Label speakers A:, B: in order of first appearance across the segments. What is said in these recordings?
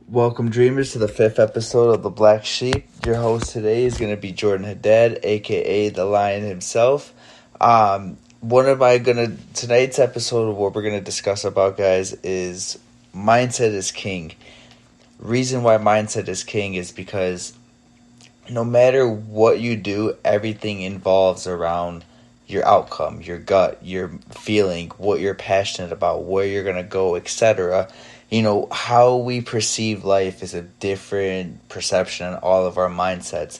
A: Welcome, dreamers, to the fifth episode of The Black Sheep. Your host today is going to be Jordan Haddad, aka the Lion himself. Tonight's episode of what we're gonna discuss about, guys, is mindset is king. Reason why mindset is king is because no matter what you do, everything involves around your outcome, your gut, your feeling, what you're passionate about, where you're going to go, etc. How we perceive life is a different perception on all of our mindsets.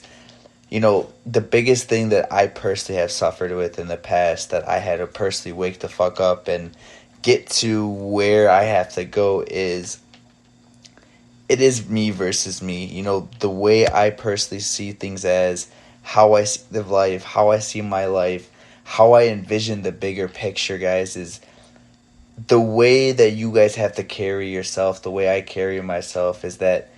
A: The biggest thing that I personally have suffered with in the past, that I had to personally wake the fuck up and get to where I have to go, is it is me versus me. The way I personally see things, as how I live life, how I see my life, how I envision the bigger picture, guys, is the way that you guys have to carry yourself, the way I carry myself, is that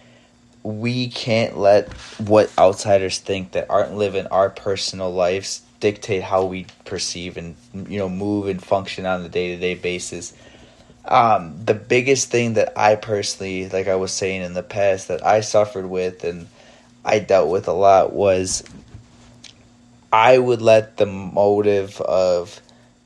A: we can't let what outsiders think that aren't living our personal lives dictate how we perceive and move and function on a day-to-day basis. The biggest thing that I personally, like I was saying in the past, that I suffered with and I dealt with a lot, was I would let the motive of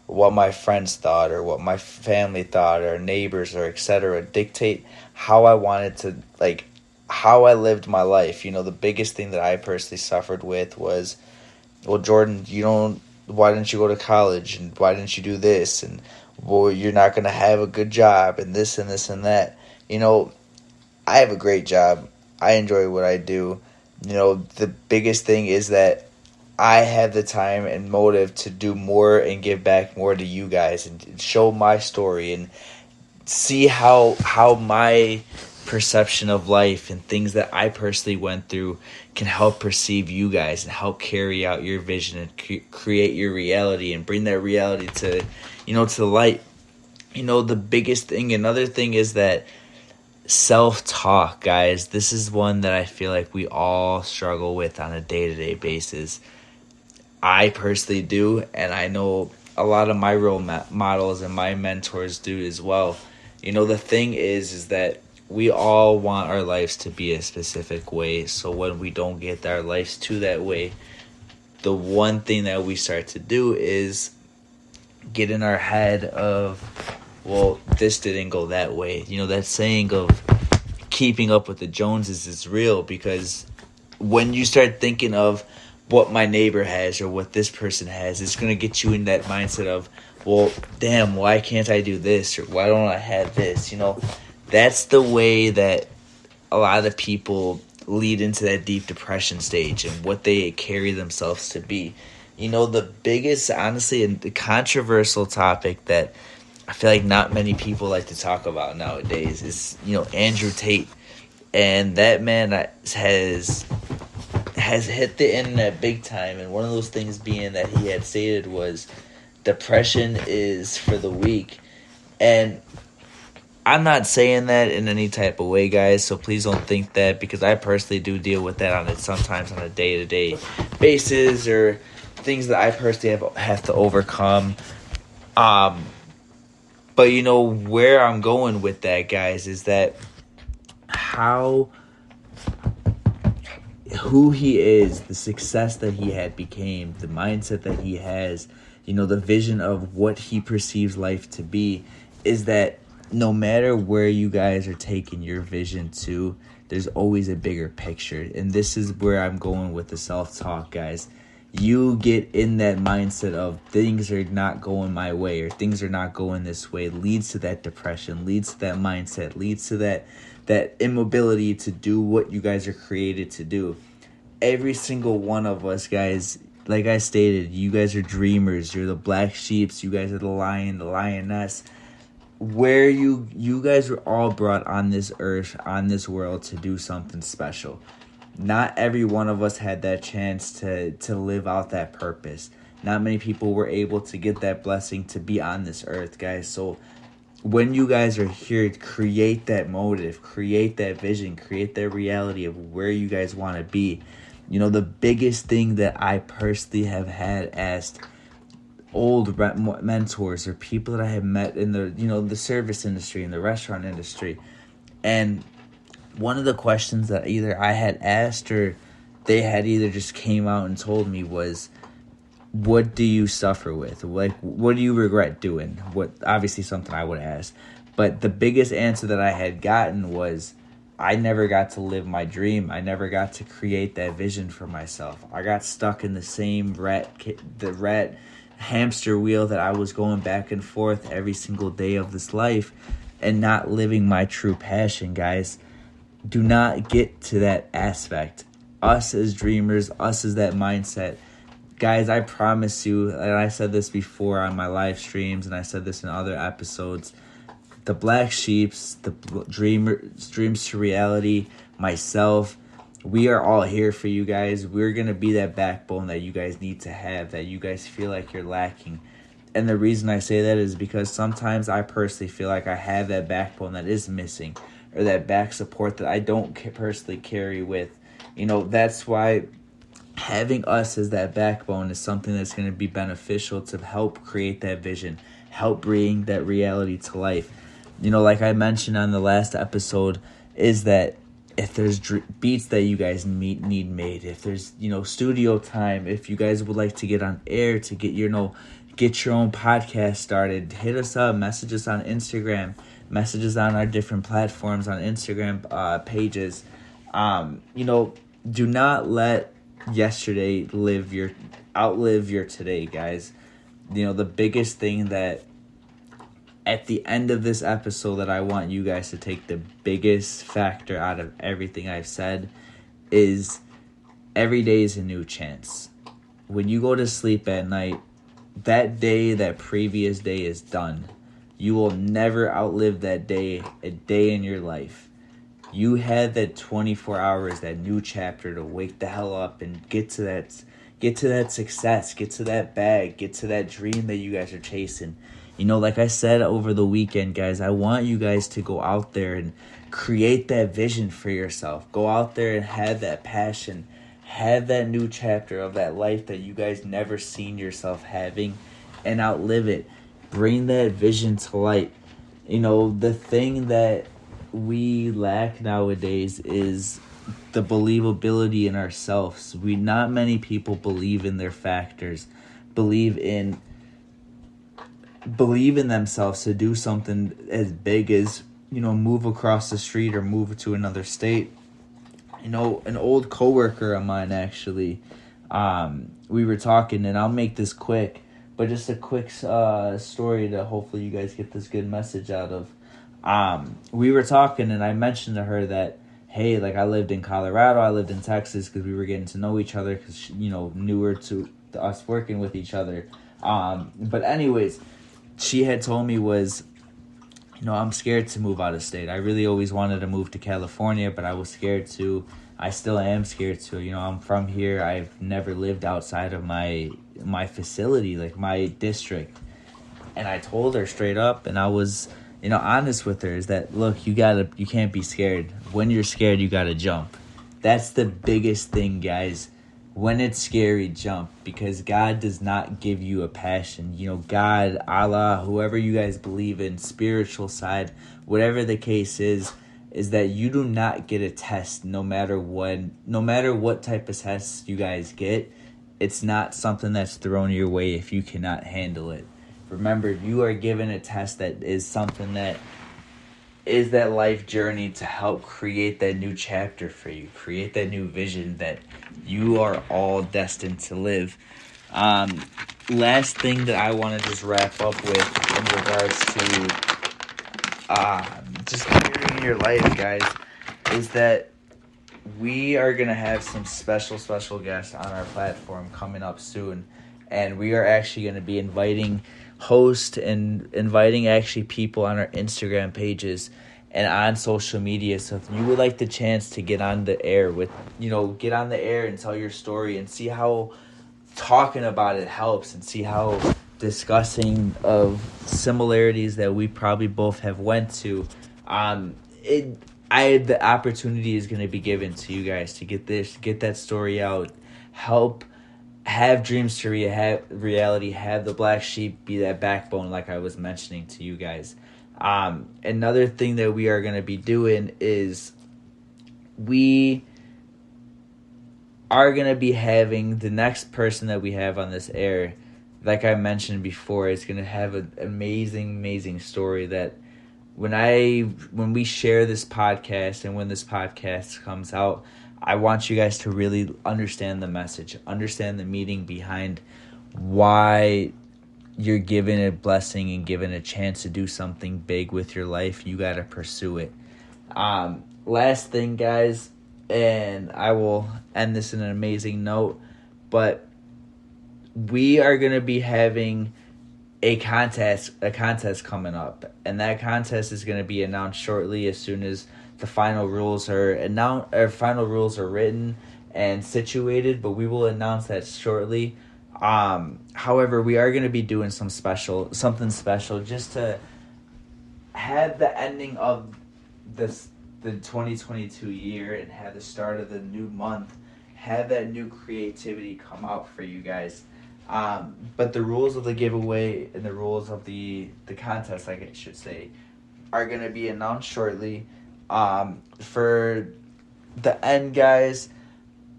A: what my friends thought or what my family thought or neighbors or etc. dictate how I wanted to, like, how I lived my life. The biggest thing that I personally suffered with was, well, Jordan, why didn't you go to college, and why didn't you do this, and well, you're not going to have a good job, and this and this and that. I have a great job. I enjoy what I do. The biggest thing is that I have the time and motive to do more and give back more to you guys and show my story and see how my perception of life and things that I personally went through can help perceive you guys and help carry out your vision and create your reality and bring that reality to the light. The biggest thing, another thing, is that self-talk, guys. This is one that I feel like we all struggle with on a day-to-day basis. I personally do, and I know a lot of my role models and my mentors do as well. The thing is that we all want our lives to be a specific way, so when we don't get our lives to that way, the one thing that we start to do is get in our head of, well, this didn't go that way. That saying of keeping up with the Joneses is real, because when you start thinking of what my neighbor has or what this person has, it's going to get you in that mindset of, well, damn, why can't I do this, or why don't I have this? That's the way that a lot of people lead into that deep depression stage and what they carry themselves to be. The biggest, honestly, and the controversial topic that I feel like not many people like to talk about nowadays is, Andrew Tate. And that man has hit the internet big time. And one of those things being that he had stated was, depression is for the weak. And I'm not saying that in any type of way, guys, so please don't think that, because I personally do deal with that sometimes on a day-to-day basis, or things that I personally have to overcome. But where I'm going with that, guys, is that who he is, the success that he had became, the mindset that he has, the vision of what he perceives life to be, is that no matter where you guys are taking your vision to, there's always a bigger picture. And this is where I'm going with the self-talk, guys. You get in that mindset of things are not going my way, or things are not going this way, leads to that depression, leads to that mindset, leads to that immobility to do what you guys are created to do. Every single one of us, guys, like I stated, you guys are dreamers. You're the black sheeps. You guys are the lion, the lioness. Where you guys were all brought on this earth, on this world, to do something special. Not every one of us had that chance to live out that purpose. Not many people were able to get that blessing to be on this earth, guys. So when you guys are here, create that motive, create that vision, create that reality of where you guys want to be. The biggest thing that I personally have had asked old mentors or people that I have met in the the service industry, in the restaurant industry, and one of the questions that either I had asked or they had either just came out and told me was, what do you suffer with? Like, what do you regret doing? What, obviously something I would ask. But the biggest answer that I had gotten was, I never got to live my dream. I never got to create that vision for myself. I got stuck in the same rat hamster wheel that I was going back and forth every single day of this life and not living my true passion, guys. Do not get to that aspect. Us as dreamers, us as that mindset. Guys, I promise you, and I said this before on my live streams, and I said this in other episodes, the Black Sheeps, the Dreams to Reality, myself, we are all here for you guys. We're going to be that backbone that you guys need to have, that you guys feel like you're lacking. And the reason I say that is because sometimes I personally feel like I have that backbone that is missing, or that back support that I don't personally carry with. That's why having us as that backbone is something that's going to be beneficial to help create that vision, help bring that reality to life. Like I mentioned on the last episode, is that if there's beats that you guys need made, if there's, studio time, if you guys would like to get on air to get your own podcast started, hit us up, message us on Instagram, messages on our different platforms on Instagram pages. Do not let yesterday outlive your today, guys. The biggest thing that at the end of this episode that I want you guys to take the biggest factor out of everything I've said is every day is a new chance. When you go to sleep at night, that previous day is done. You will never outlive that day, a day in your life. You had that 24 hours, that new chapter to wake the hell up and get to that success, get to that bag, get to that dream that you guys are chasing. Like I said over the weekend, guys, I want you guys to go out there and create that vision for yourself. Go out there and have that passion, have that new chapter of that life that you guys never seen yourself having, and outlive it. Bring that vision to light. The thing that we lack nowadays is the believability in ourselves. Not many people believe in their factors, believe in themselves to do something as big as, move across the street or move to another state. An old coworker of mine, actually, we were talking, and I'll make this quick, but just a quick story to hopefully you guys get this good message out of. We were talking, and I mentioned to her that, hey, like, I lived in Colorado, I lived in Texas, because we were getting to know each other, because, newer to us working with each other. But anyways, she had told me was, I'm scared to move out of state. I really always wanted to move to California, but I was scared to. I still am scared to. I'm from here. I've never lived outside of my facility, like my district. And I told her straight up, and I was, honest with her, is that, look, you can't be scared. When you're scared, you gotta jump. That's the biggest thing, guys. When it's scary, jump, because God does not give you a passion. God, Allah, whoever you guys believe in, spiritual side, whatever the case is that you do not get a test no matter what type of test you guys get. It's not something that's thrown your way if you cannot handle it. Remember, you are given a test that is something that is that life journey to help create that new chapter for you, create that new vision that you are all destined to live. Last thing that I want to just wrap up with in regards to just carrying your life, guys, is that we are going to have some special guests on our platform coming up soon. And we are actually going to be inviting hosts and inviting actually people on our Instagram pages and on social media. So if you would like the chance to get on the air and tell your story and see how talking about it helps, and see how discussing of similarities that we probably both have went to, the opportunity is going to be given to you guys to get that story out, help have dreams to reality, have the Black Sheep be that backbone like I was mentioning to you guys. Another thing that we are going to be doing is we are going to be having the next person that we have on this air, like I mentioned before, is going to have an amazing story that when we share this podcast and when this podcast comes out, I want you guys to really understand the message, understand the meaning behind why you're given a blessing and given a chance to do something big with your life. You got to pursue it. Last thing, guys, and I will end this in an amazing note, but we are going to be having a contest coming up, and that contest is going to be announced shortly as soon as the final rules are announced, or final rules are written and situated, but we will announce that shortly. However, we are going to be doing something special just to have the ending of the 2022 year and have the start of the new month, have that new creativity come out for you guys. But the rules of the giveaway and the rules of the contest, like I should say, are going to be announced shortly. For the end, guys,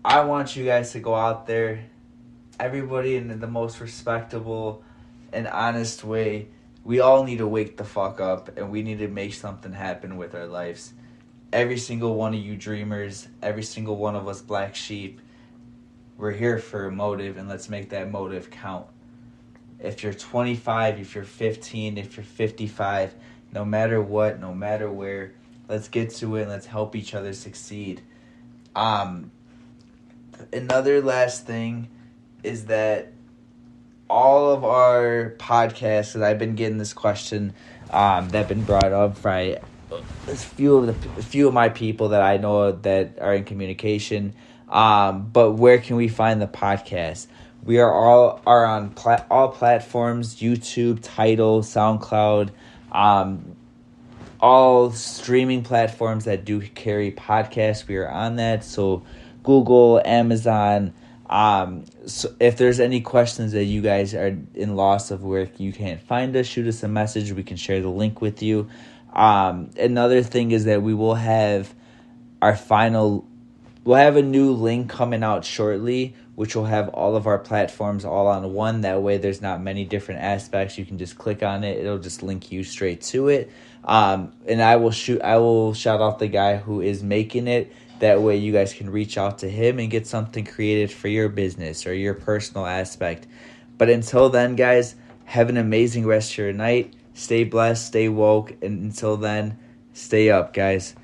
A: I want you guys to go out there, everybody in the most respectable and honest way. We all need to wake the fuck up, and we need to make something happen with our lives. Every single one of you dreamers, every single one of us black sheep, we're here for a motive, and let's make that motive count. If you're 25, if you're 15, if you're 55, no matter what, no matter where, let's get to it and let's help each other succeed. Another last thing is that all of our podcasts, and I've been getting this question that been brought up by a few of my people that I know that are in communication. But where can we find the podcast? We are on all platforms: YouTube, Tidal, SoundCloud, all streaming platforms that do carry podcasts. We are on that. So Google, Amazon. So if there's any questions that you guys are in loss of where you can't find us, shoot us a message. We can share the link with you. Another thing is that we will have we'll have a new link coming out shortly, which will have all of our platforms all on one. That way there's not many different aspects. You can just click on it. It'll just link you straight to it. And I will shout out the guy who is making it. That way you guys can reach out to him and get something created for your business or your personal aspect. But until then, guys, have an amazing rest of your night. Stay blessed, stay woke, and until then, stay up, guys.